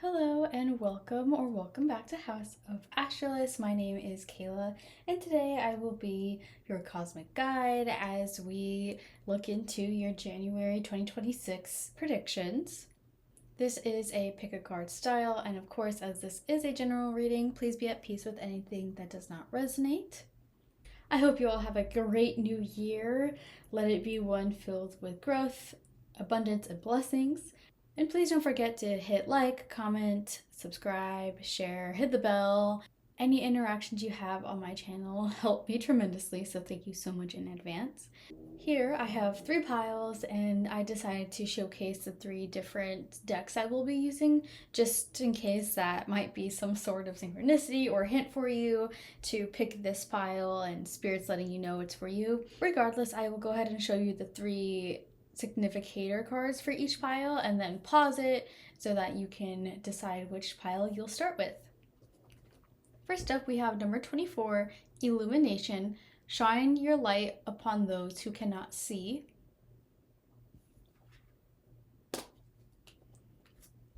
Hello and welcome back to House of Astralis. My name is Kayla and today I will be your cosmic guide as we look into your January 2026 predictions. This is a pick a card style, and of course, as this is a general reading, please be at peace with anything that does not resonate. I hope you all have a great new year. Let it be one filled with growth, abundance, and blessings. And please don't forget to hit like, comment, subscribe, share, hit the bell. Any interactions you have on my channel help me tremendously, so thank you so much in advance. Here I have 3 piles, and I decided to showcase the 3 different decks I will be using, just in case that might be some sort of synchronicity or hint for you to pick this pile and Spirit's letting you know it's for you. Regardless, I will go ahead and show you the 3 significator cards for each pile and then pause it so that you can decide which pile you'll start with. First up, we have number 24, Illumination. Shine your light upon those who cannot see.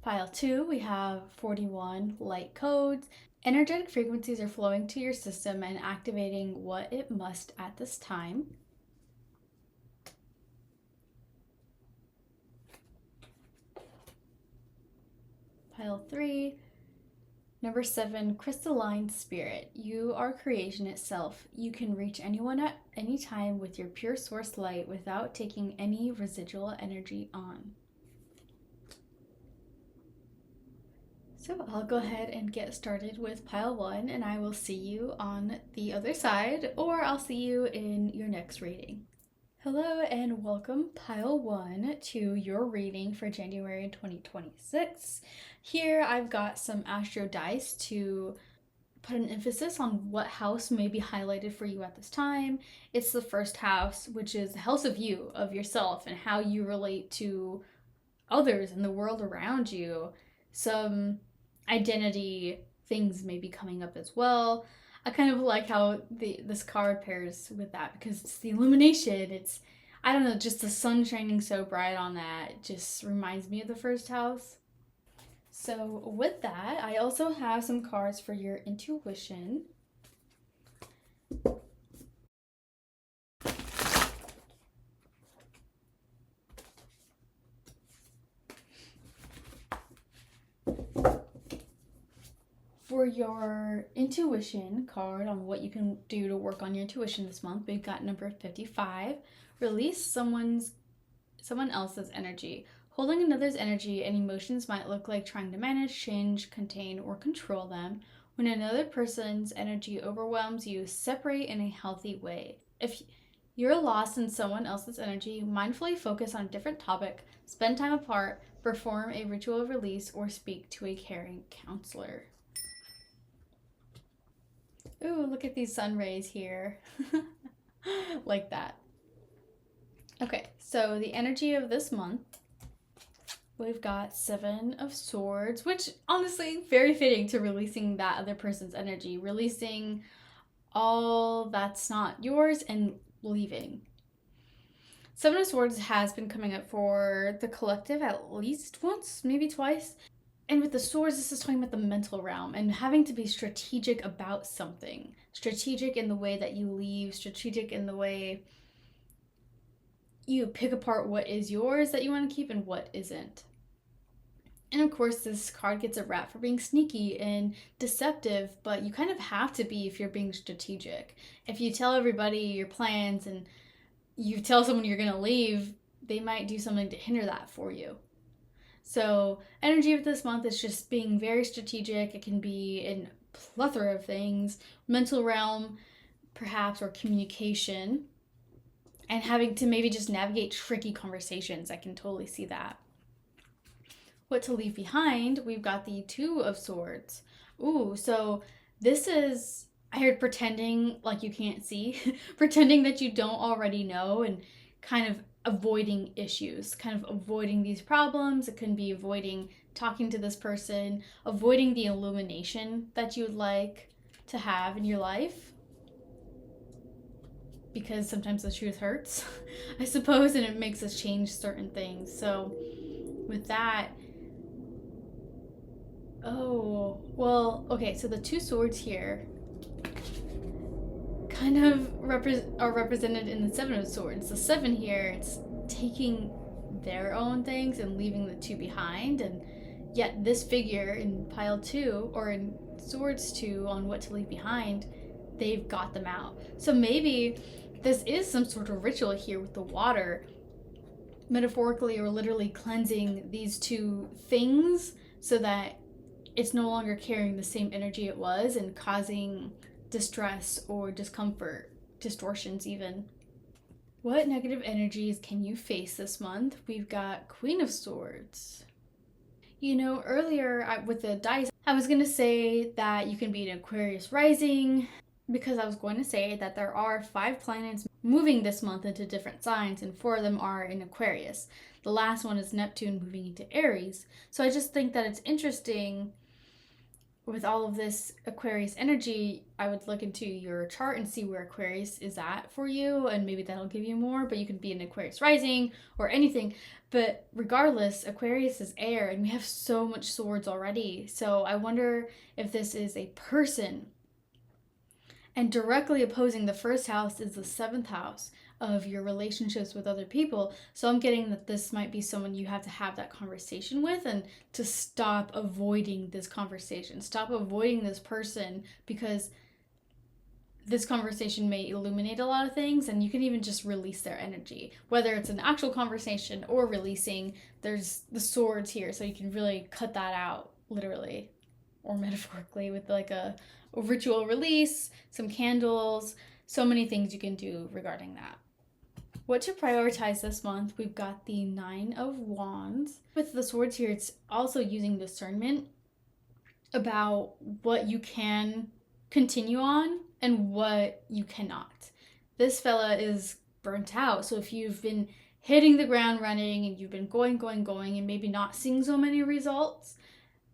Pile 2, we have 41, Light Codes. Energetic frequencies are flowing to your system and activating what it must at this time. Pile 3, number 7, Crystalline Spirit. You are creation itself. You can reach anyone at any time with your pure source light without taking any residual energy on. So I'll go ahead and get started with pile 1, and I will see you on the other side, or I'll see you in your next reading. Hello and welcome, pile 1, to your reading for January 2026. Here I've got some astro dice to put an emphasis on what house may be highlighted for you at this time. It's the first house, which is the house of you, of yourself, and how you relate to others and the world around you. Some identity things may be coming up as well. I kind of like how this card pairs with that because it's the illumination. It's, I don't know, just the sun shining so bright on that just reminds me of the first house. So with that, I also have some cards for your intuition. For your intuition card on what you can do to work on your intuition this month, we've got number 55. Release someone else's energy. Holding another's energy and emotions might look like trying to manage, change, contain, or control them. When another person's energy overwhelms you, separate in a healthy way. If you're lost in someone else's energy, mindfully focus on a different topic, spend time apart, perform a ritual of release, or speak to a caring counselor. Ooh, look at these sun rays here. Like that. Okay, so the energy of this month, we've got 7 of Swords, which honestly, very fitting to releasing that other person's energy. Releasing all that's not yours and leaving. 7 of Swords has been coming up for the collective at least once, maybe twice. And with the swords, this is talking about the mental realm and having to be strategic about something. Strategic in the way that you leave, strategic in the way you pick apart what is yours that you want to keep and what isn't. And of course, this card gets a rap for being sneaky and deceptive, but you kind of have to be if you're being strategic. If you tell everybody your plans and you tell someone you're going to leave, they might do something to hinder that for you. So energy of this month is just being very strategic. It can be in a plethora of things, mental realm, perhaps, or communication, and having to maybe just navigate tricky conversations. I can totally see that. What to leave behind, we've got the 2 of Swords. Ooh, so this is, I heard pretending like you can't see, pretending that you don't already know, and kind of avoiding issues, kind of avoiding these problems. It can be avoiding talking to this person, avoiding the illumination that you would like to have in your life. Because sometimes the truth hurts, I suppose, and it makes us change certain things. So with that, Oh, well, okay, so the two swords here kind of are represented in the Seven of Swords. The seven here, it's taking their own things and leaving the two behind, and yet this figure in pile two, or in swords two, on what to leave behind, they've got them out. So maybe this is some sort of ritual here with the water, metaphorically or literally cleansing these two things so that it's no longer carrying the same energy it was and causing distress or discomfort, distortions even. What negative energies can you face this month? We've got Queen of Swords. You know, earlier with the dice, I was going to say that you can be an Aquarius rising, because I was going to say that there are 5 planets moving this month into different signs, and 4 of them are in Aquarius. The last one is Neptune moving into Aries. So I just think that it's interesting with all of this Aquarius energy. I would look into your chart and see where Aquarius is at for you, and maybe that'll give you more, but you could be an Aquarius rising or anything. But regardless, Aquarius is air, and we have so much swords already. So I wonder if this is a person. And directly opposing the first house is the 7th house of your relationships with other people. So I'm getting that this might be someone you have to have that conversation with, and to stop avoiding this conversation. Stop avoiding this person, because this conversation may illuminate a lot of things, and you can even just release their energy. Whether it's an actual conversation or releasing, there's the swords here, so you can really cut that out, literally or metaphorically, with like a ritual release, some candles, so many things you can do regarding that. What to prioritize this month? We've got the 9 of Wands. With the swords here, it's also using discernment about what you can continue on and what you cannot. This fella is burnt out. So if you've been hitting the ground running and you've been going, and maybe not seeing so many results,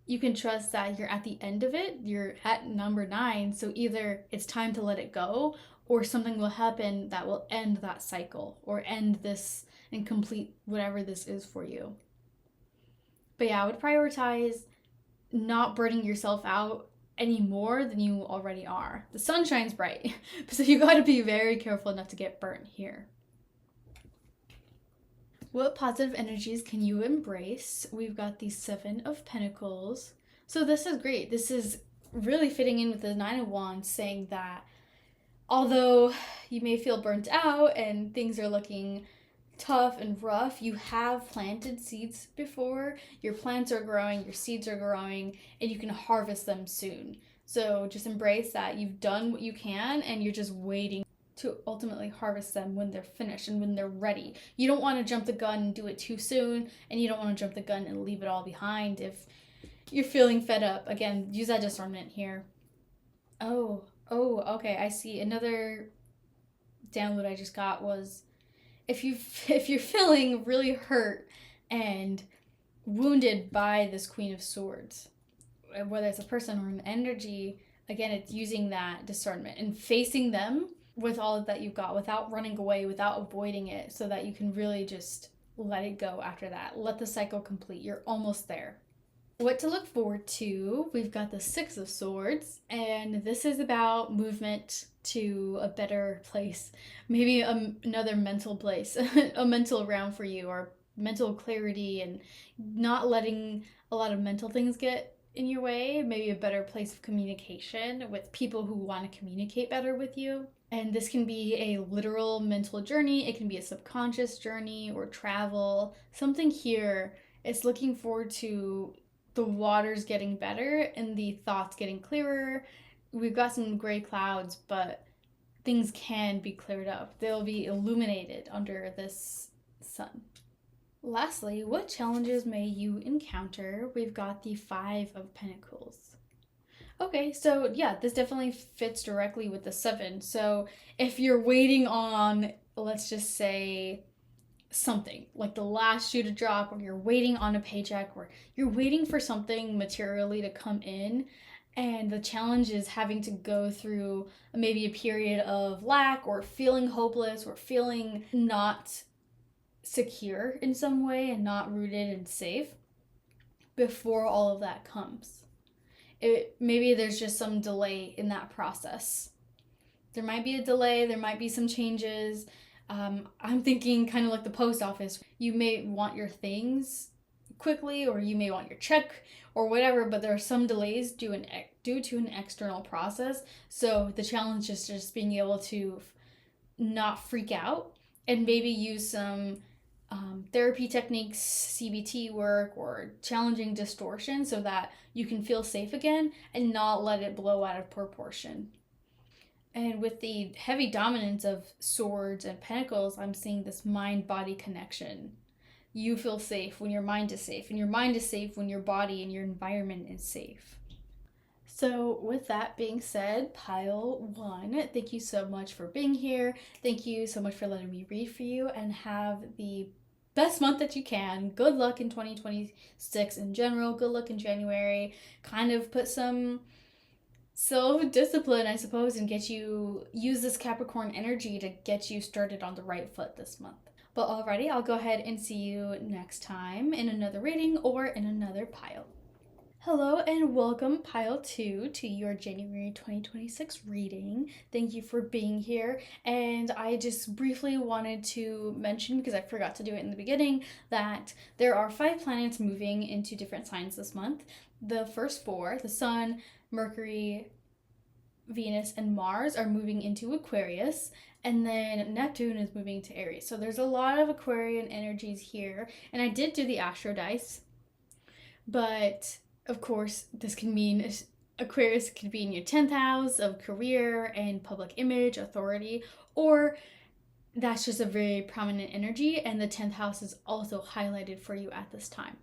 you can trust that you're at the end of it. You're at number 9. So either it's time to let it go, or something will happen that will end that cycle or end this and complete whatever this is for you. But yeah, I would prioritize not burning yourself out any more than you already are. The sun shines bright, so you got to be very careful not to get burnt here. What positive energies can you embrace? We've got the 7 of Pentacles. So this is great. This is really fitting in with the 9 of Wands, saying that although you may feel burnt out and things are looking tough and rough, you have planted seeds before. Your plants are growing, your seeds are growing, and you can harvest them soon. So just embrace that you've done what you can, and you're just waiting to ultimately harvest them when they're finished and when they're ready. You don't want to jump the gun and do it too soon, and you don't want to jump the gun and leave it all behind if you're feeling fed up. Again, use that discernment here. Oh, okay, I see. Another download I just got was, if you're feeling really hurt and wounded by this Queen of Swords, whether it's a person or an energy, again, it's using that discernment and facing them with all that you've got, without running away, without avoiding it, so that you can really just let it go after that. Let the cycle complete. You're almost there. What to look forward to? We've got the 6 of Swords, and this is about movement to a better place. Maybe another mental place, a mental realm for you, or mental clarity, and not letting a lot of mental things get in your way. Maybe a better place of communication with people who want to communicate better with you. And this can be a literal mental journey. It can be a subconscious journey or travel. Something here is looking forward to the waters getting better and the thoughts getting clearer. We've got some gray clouds, but things can be cleared up. They'll be illuminated under this sun. Lastly, what challenges may you encounter? We've got the 5 of Pentacles. Okay, so yeah, this definitely fits directly with the 7. So if you're waiting on, let's just say, something like the last shoe to drop, or you're waiting on a paycheck, or you're waiting for something materially to come in, and the challenge is having to go through maybe a period of lack, or feeling hopeless, or feeling not secure in some way and not rooted and safe before all of that comes. maybe there's just some delay in that process. There might be a delay, there might be some changes. I'm thinking kind of like the post office. You may want your things quickly, or you may want your check or whatever, but there are some delays due to an external process. So the challenge is just being able to not freak out and maybe use some therapy techniques, CBT work, or challenging distortion so that you can feel safe again and not let it blow out of proportion. And with the heavy dominance of swords and pentacles, I'm seeing this mind body connection. You feel safe when your mind is safe, and your mind is safe when your body and your environment is safe. So, with that being said, pile one, thank you so much for being here. Thank you so much for letting me read for you, and have the best month that you can. Good luck in 2026 in general. Good luck in January. Kind of put some self-discipline, I suppose, and use this Capricorn energy to get you started on the right foot this month. But alrighty, I'll go ahead and see you next time in another reading or in another pile. Hello and welcome, pile 2, to your January 2026 reading. Thank you for being here. And I just briefly wanted to mention, because I forgot to do it in the beginning, that there are 5 planets moving into different signs this month. The first 4, the Sun, Mercury, Venus, and Mars, are moving into Aquarius, and then Neptune is moving to Aries. So there's a lot of Aquarian energies here, and I did do the Astro dice, but of course this can mean Aquarius could be in your 10th house of career and public image, authority, or that's just a very prominent energy, and the 10th house is also highlighted for you at this time.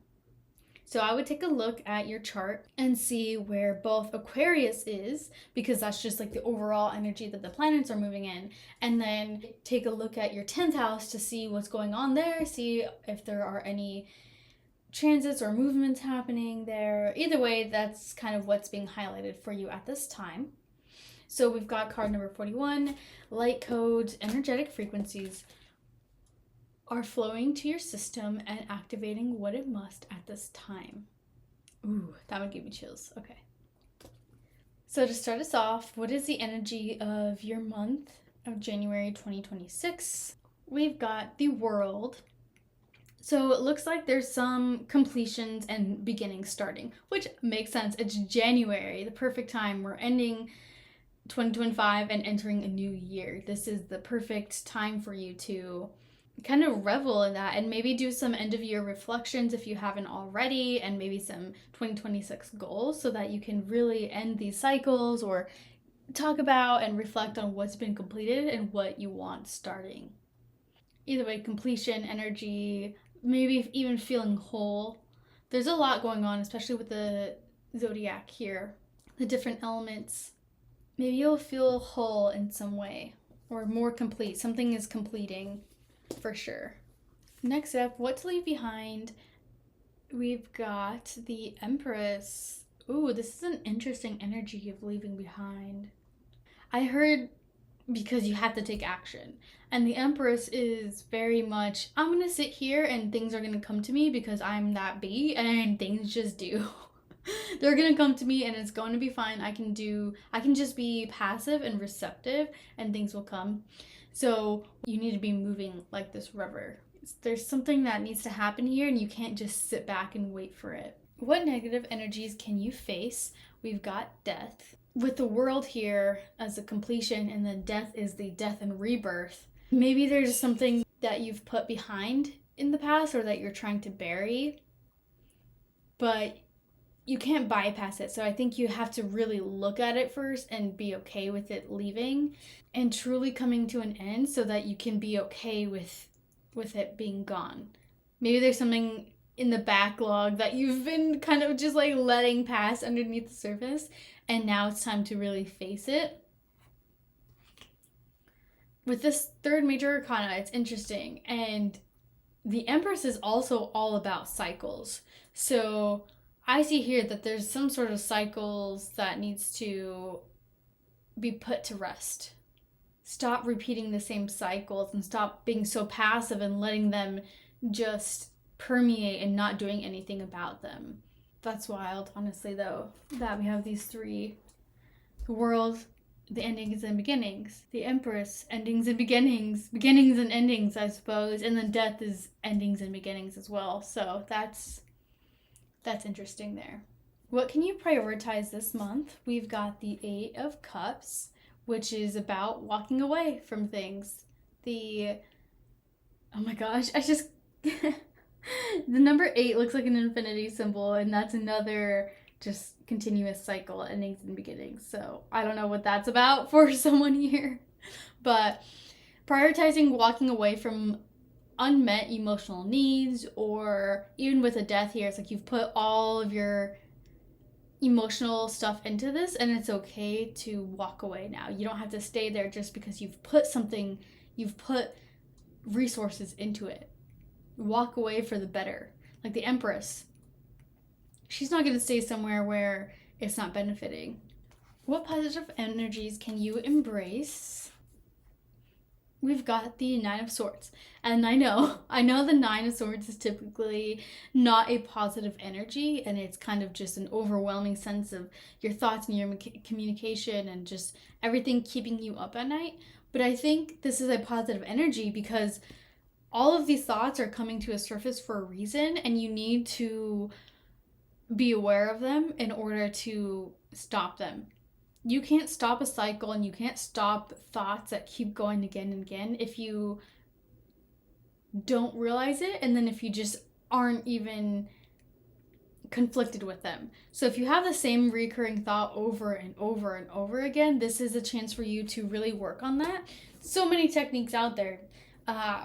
So I would take a look at your chart and see where both Aquarius is, because that's just like the overall energy that the planets are moving in. And then take a look at your 10th house to see what's going on there, see if there are any transits or movements happening there. Either way, that's kind of what's being highlighted for you at this time. So we've got card number 41, light codes, energetic frequencies are flowing to your system and activating what it must at this time. Ooh, that would give me chills. Okay. So to start us off, what is the energy of your month of January 2026? We've got the World. So it looks like there's some completions and beginnings starting, which makes sense. It's January, the perfect time. We're ending 2025 and entering a new year. This is the perfect time for you to kind of revel in that and maybe do some end of year reflections if you haven't already, and maybe some 2026 goals so that you can really end these cycles or talk about and reflect on what's been completed and what you want starting. Either way, completion, energy, maybe even feeling whole. There's a lot going on, especially with the zodiac here, the different elements. Maybe you'll feel whole in some way or more complete. Something is completing. For sure. Next up, what to leave behind. We've got the Empress. Ooh, this is an interesting energy of leaving behind. I heard because you have to take action. And the Empress is very much, I'm going to sit here and things are going to come to me because I'm that bee, and things just do. They're going to come to me and it's going to be fine. I can just be passive and receptive and things will come. So you need to be moving like this river. There's something that needs to happen here and you can't just sit back and wait for it. What negative energies can you face? We've got death. With the World here as a completion, and then death is the death and rebirth. Maybe there's something that you've put behind in the past or that you're trying to bury, but you can't bypass it. So I think you have to really look at it first and be okay with it leaving and truly coming to an end so that you can be okay with it being gone. Maybe there's something in the backlog that you've been kind of just like letting pass underneath the surface, and now it's time to really face it. With this third major arcana, it's interesting, and the Empress is also all about cycles. So I see here that there's some sort of cycles that needs to be put to rest. Stop repeating the same cycles and stop being so passive and letting them just permeate and not doing anything about them. That's wild, honestly, though, that we have these three: the world, the endings and beginnings, the Empress, endings and beginnings, beginnings and endings, I suppose, and then death is endings and beginnings as well. So that's interesting there. What can you prioritize this month? We've got the Eight of Cups, which is about walking away from things. The Oh my gosh, I just the number 8 looks like an infinity symbol, and that's another just continuous cycle, endings and beginnings. So I don't know what that's about for someone here, but prioritizing walking away from unmet emotional needs, or even with a death here, it's like you've put all of your emotional stuff into this, and it's okay to walk away now. You don't have to stay there just because you've put resources into it. Walk away for the better. Like the Empress, she's not going to stay somewhere where it's not benefiting. What positive energies can you embrace? We've got the Nine of Swords. And I know the Nine of Swords is typically not a positive energy, and it's kind of just an overwhelming sense of your thoughts and your communication and just everything keeping you up at night. But I think this is a positive energy because all of these thoughts are coming to a surface for a reason, and you need to be aware of them in order to stop them. You can't stop a cycle, and you can't stop thoughts that keep going again and again if you don't realize it, and then if you just aren't even conflicted with them. So if you have the same recurring thought over and over and over again, this is a chance for you to really work on that. So many techniques out there.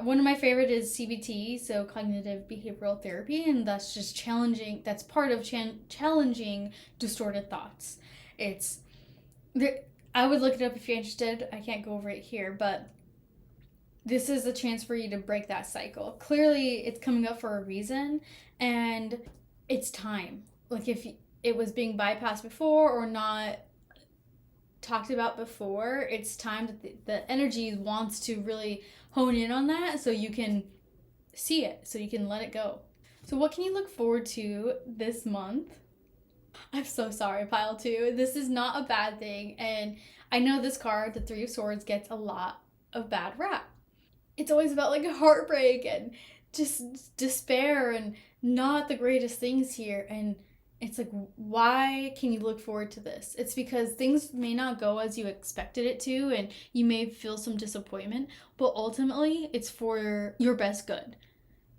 One of my favorite is CBT, so cognitive behavioral therapy, and that's just challenging. That's part of challenging distorted thoughts. It's I would look it up if you're interested. I can't go over it here, but this is a chance for you to break that cycle. Clearly, it's coming up for a reason, and it's time. Like if it was being bypassed before or not talked about before, it's time that the energy wants to really hone in on that so you can see it, so you can let it go. So, what can you look forward to this month? I'm so sorry, pile two. This is not a bad thing, and I know this card, the Three of Swords, gets a lot of bad rap. It's always about like heartbreak and just despair and not the greatest things here. And it's like, why can you look forward to this? It's because things may not go as you expected it to, and you may feel some disappointment, but ultimately it's for your best good.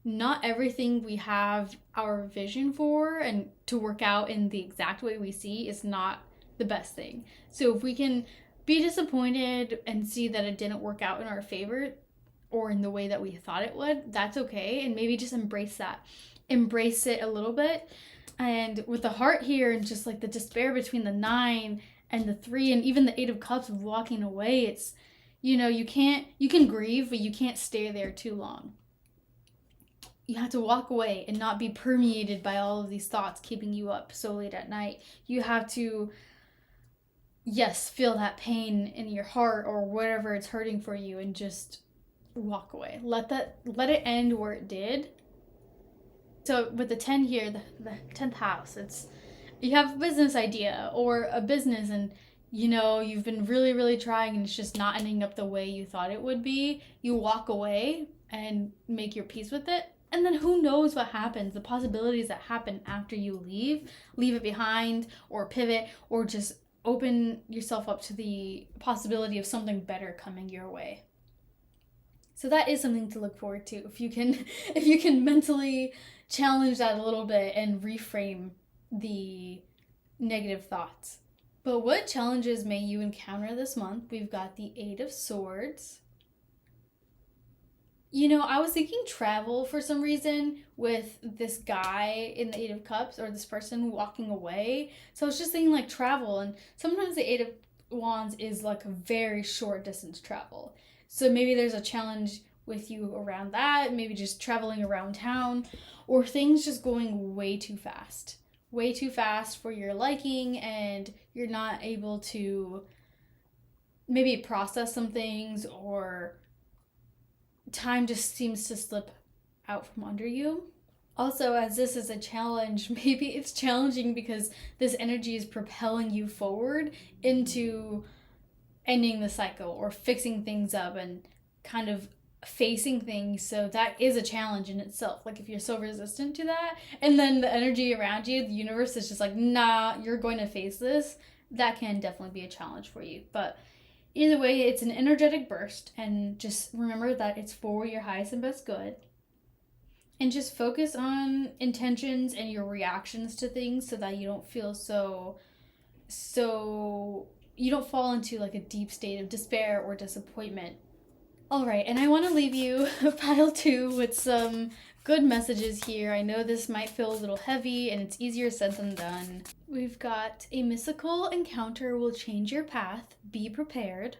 Not everything we have our vision for and to work out in the exact way we see is not the best thing. So if we can be disappointed and see that it didn't work out in our favor or in the way that we thought it would, that's okay. And maybe just embrace that. Embrace it a little bit. And with the heart here and just like the despair between the 9 and the 3 and even the 8 of Cups of walking away, it's, you can grieve, but you can't stay there too long. You have to walk away and not be permeated by all of these thoughts keeping you up so late at night. You have to, yes, feel that pain in your heart or whatever it's hurting for you, and just walk away. Let it end where it did. So with the 10 here, the 10th house, it's you have a business idea or a business, and you've been really, really trying, and it's just not ending up the way you thought it would be. You walk away and make your peace with it. And then who knows what happens, the possibilities that happen after you leave it behind, or pivot, or just open yourself up to the possibility of something better coming your way. So that is something to look forward to if you can mentally challenge that a little bit and reframe the negative thoughts. But what challenges may you encounter this month? We've got the 8 of Swords. I was thinking travel for some reason with this guy in the 8 of Cups, or this person walking away. So I was just thinking like travel, and sometimes the 8 of Wands is like a very short distance travel. So maybe there's a challenge with you around that, maybe just traveling around town, or things just going way too fast. Way too fast for your liking, and you're not able to maybe process some things, or time just seems to slip out from under you. Also, as this is a challenge, maybe it's challenging because this energy is propelling you forward into ending the cycle or fixing things up and kind of facing things. So that is a challenge in itself. Like if you're so resistant to that, and then the energy around you, the universe is just like, nah, you're going to face this, that can definitely be a challenge for you. But either way, it's an energetic burst, and just remember that it's for your highest and best good. And just focus on intentions and your reactions to things so that you don't feel so you don't fall into like a deep state of despair or disappointment. All right, and I want to leave you pile two with some good messages here. I know this might feel a little heavy and it's easier said than done. We've got a mystical encounter will change your path. Be prepared.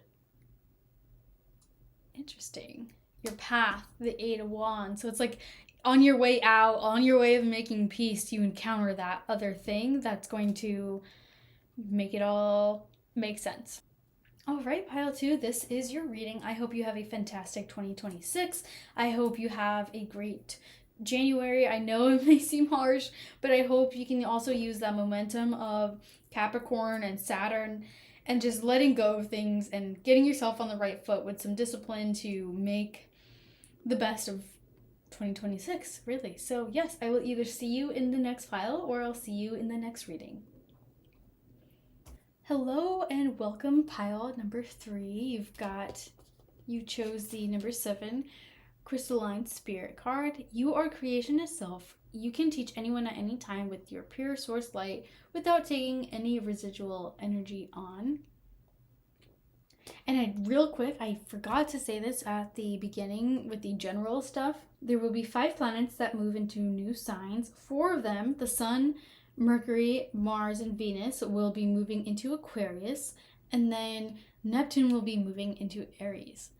Interesting. Your path, the Eight of Wands. So it's like on your way out, on your way of making peace, you encounter that other thing that's going to make it all make sense. All right, pile two, this is your reading. I hope you have a fantastic 2026. I hope you have a great January. I know it may seem harsh, but I hope you can also use that momentum of Capricorn and Saturn and just letting go of things and getting yourself on the right foot with some discipline to make the best of 2026, really. So, yes, I will either see you in the next file or I'll see you in the next reading. Hello and welcome, pile number 3. You chose the number 7 crystalline spirit card. You are creation itself. You can teach anyone at any time with your pure source light without taking any residual energy on. And real quick, I forgot to say this at the beginning with the general stuff. There will be 5 planets that move into new signs. 4 of them, the Sun, Mercury, Mars, and Venus, will be moving into Aquarius, and then Neptune will be moving into Aries.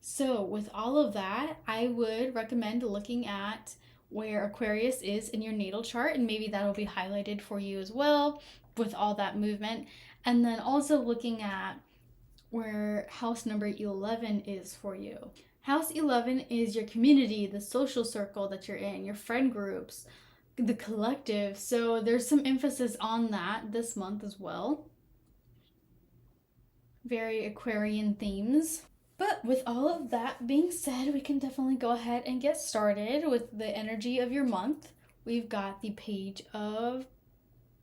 So with all of that, I would recommend looking at where Aquarius is in your natal chart, and maybe that'll be highlighted for you as well with all that movement. And then also looking at where house number 11 is for you. House 11 is your community, the social circle that you're in, your friend groups, the collective. So there's some emphasis on that this month as well. Very Aquarian themes. But with all of that being said, we can definitely go ahead and get started with the energy of your month. We've got the Page of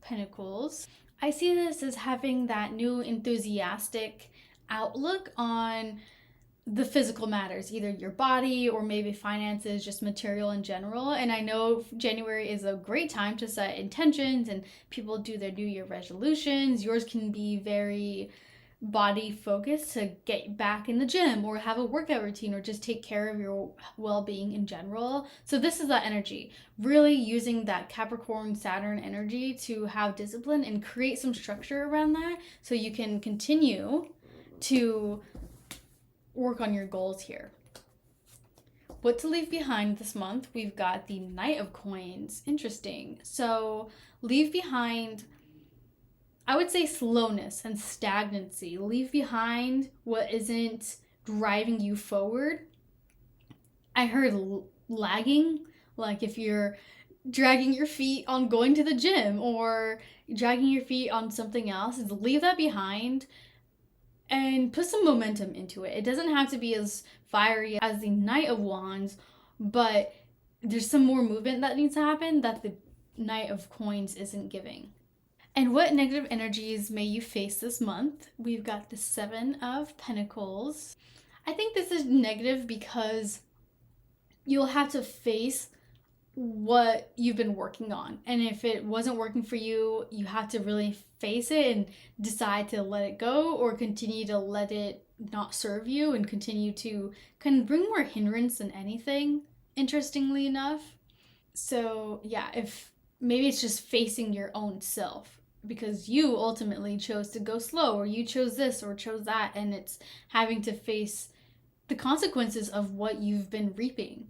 Pentacles. I see this as having that new enthusiastic outlook on the physical matters, either your body or maybe finances, just material in general. And I know January is a great time to set intentions and people do their New Year resolutions. Yours can be very body focused to get back in the gym or have a workout routine or just take care of your well-being in general. So this is that energy, really using that Capricorn Saturn energy to have discipline and create some structure around that so you can continue to work on your goals here. What to leave behind this month, we've got the Knight of Coins. Interesting. So leave behind, I would say, slowness and stagnancy. Leave behind what isn't driving you forward. I heard lagging, like if you're dragging your feet on going to the gym or dragging your feet on something else, leave that behind and put some momentum into it. It doesn't have to be as fiery as the Knight of Wands, but there's some more movement that needs to happen that the Knight of Coins isn't giving. And what negative energies may you face this month? We've got the 7 of Pentacles. I think this is negative because you'll have to face what you've been working on. And if it wasn't working for you, you have to really face it and decide to let it go or continue to let it not serve you and continue to kind of bring more hindrance than anything, interestingly enough. So yeah, if maybe it's just facing your own self because you ultimately chose to go slow or you chose this or chose that, and it's having to face the consequences of what you've been reaping.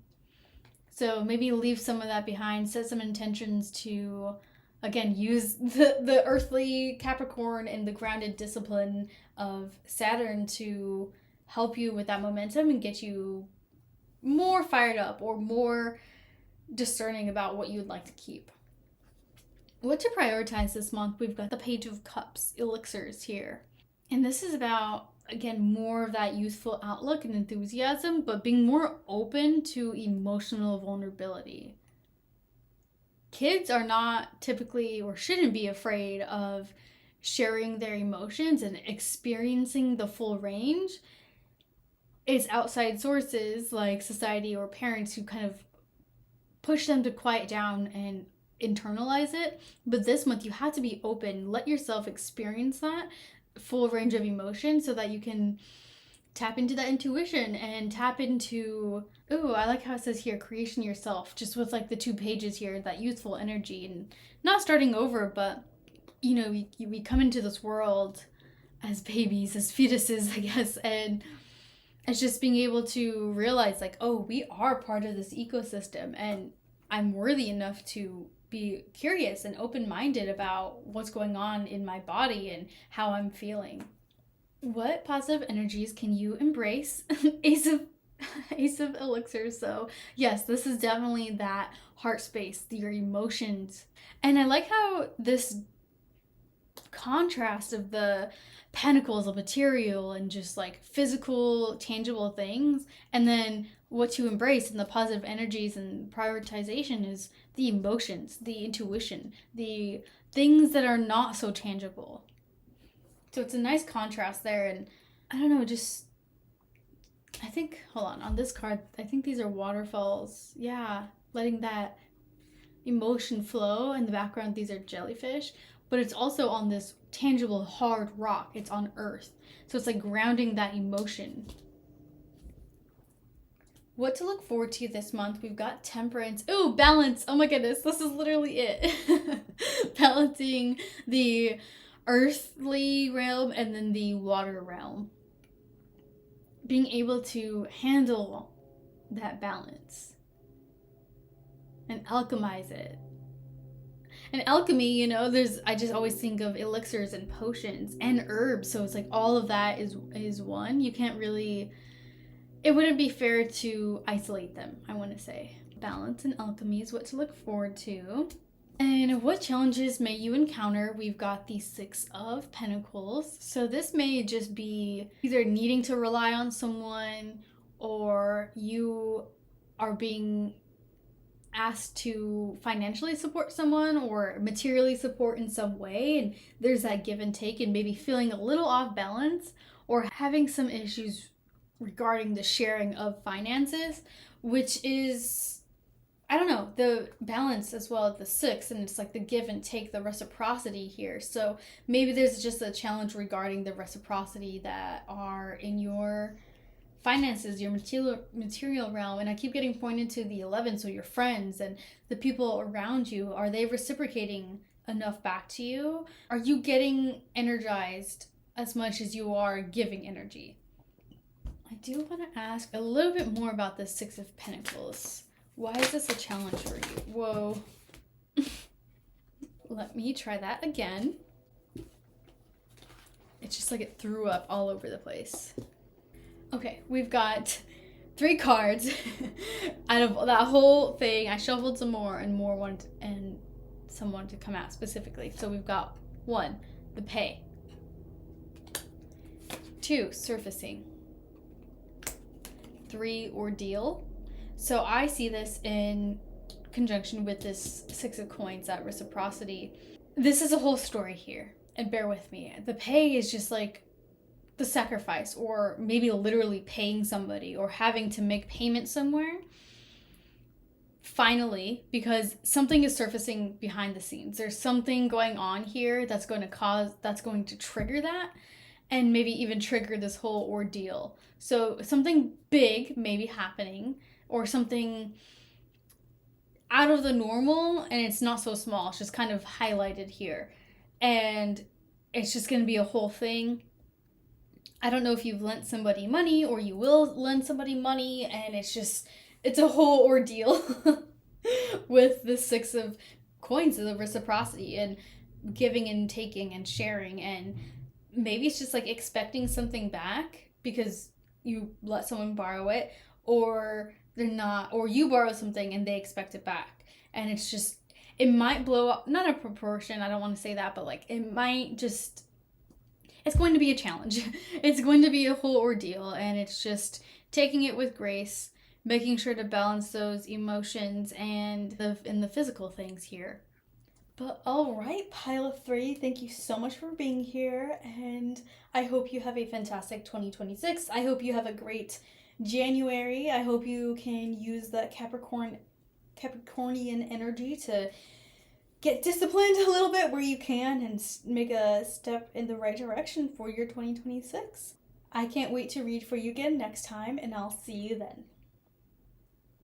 So maybe leave some of that behind, set some intentions to, again, use the earthly Capricorn and the grounded discipline of Saturn to help you with that momentum and get you more fired up or more discerning about what you'd like to keep. What to prioritize this month, we've got the Page of Cups, elixirs here. And this is about, again, more of that youthful outlook and enthusiasm, but being more open to emotional vulnerability. Kids are not typically or shouldn't be afraid of sharing their emotions and experiencing the full range. It's outside sources like society or parents who kind of push them to quiet down and internalize it. But this month, you have to be open, let yourself experience that full range of emotion so that you can tap into that intuition and tap into, ooh, I like how it says here, creation yourself, just with like the 2 pages here, that youthful energy and not starting over, but you know, we come into this world as babies, as fetuses, I guess, and it's just being able to realize like, oh, we are part of this ecosystem and I'm worthy enough to be curious and open-minded about what's going on in my body and how I'm feeling. What positive energies can you embrace? Ace of elixirs. So yes, this is definitely that heart space, your emotions. And I like how this contrast of the pentacles of material and just like physical, tangible things, and then what to embrace in the positive energies and prioritization is the emotions, the intuition, the things that are not so tangible. So it's a nice contrast there. And I don't know, just I think, hold on this card, I think these are waterfalls. Yeah, letting that emotion flow. In the background, these are jellyfish, but it's also on this tangible hard rock. It's on earth, so it's like grounding that emotion. What to look forward to this month, we've got temperance. Oh, balance. Oh my goodness, this is literally it. Balancing the earthly realm and then the water realm, being able to handle that balance and alchemize it. And alchemy, you know, I just always think of elixirs and potions and herbs, so it's like all of that is one. You can't really, it wouldn't be fair to isolate them, I want to say. Balance and alchemy is what to look forward to. And what challenges may you encounter? We've got the 6 of Pentacles. So this may just be either needing to rely on someone, or you are being asked to financially support someone or materially support in some way, and there's that give and take and maybe feeling a little off balance or having some issues regarding the sharing of finances, which is, I don't know, the balance as well at the 6, and it's like the give and take, the reciprocity here. So maybe there's just a challenge regarding the reciprocity that are in your finances, your material realm. And I keep getting pointed to the 11, so your friends and the people around you, are they reciprocating enough back to you? Are you getting energized as much as you are giving energy? I do want to ask a little bit more about the 6 of Pentacles. Why is this a challenge for you? Whoa. Let me try that again. It's just like it threw up all over the place. Okay, we've got 3 cards out of that whole thing. I shuffled some more and some wanted to come out specifically. So we've got 1, the pay. 2, surfacing. 3, ordeal. So I see this in conjunction with this 6 of coins, that reciprocity. This is a whole story here, and bear with me. The pay is just like the sacrifice, or maybe literally paying somebody or having to make payment somewhere. Finally, because something is surfacing behind the scenes. There's something going on here that's going to trigger that, and maybe even trigger this whole ordeal. So something big may be happening, or something out of the normal, and it's not so small. It's just kind of highlighted here. And it's just going to be a whole thing. I don't know if you've lent somebody money or you will lend somebody money, and it's a whole ordeal with the 6 of coins, of the reciprocity and giving and taking and sharing. And maybe it's just like expecting something back because you let someone borrow it, or they're not, or you borrow something and they expect it back. And it's just, it might blow up, not a proportion, I don't want to say that, but like it might just, it's going to be a challenge. It's going to be a whole ordeal, and it's just taking it with grace, making sure to balance those emotions and the physical things here. But all right, pile of three, thank you so much for being here, and I hope you have a fantastic 2026. I hope you have a great January. I hope you can use that Capricornian energy to get disciplined a little bit where you can and make a step in the right direction for your 2026. I can't wait to read for you again next time, and I'll see you then.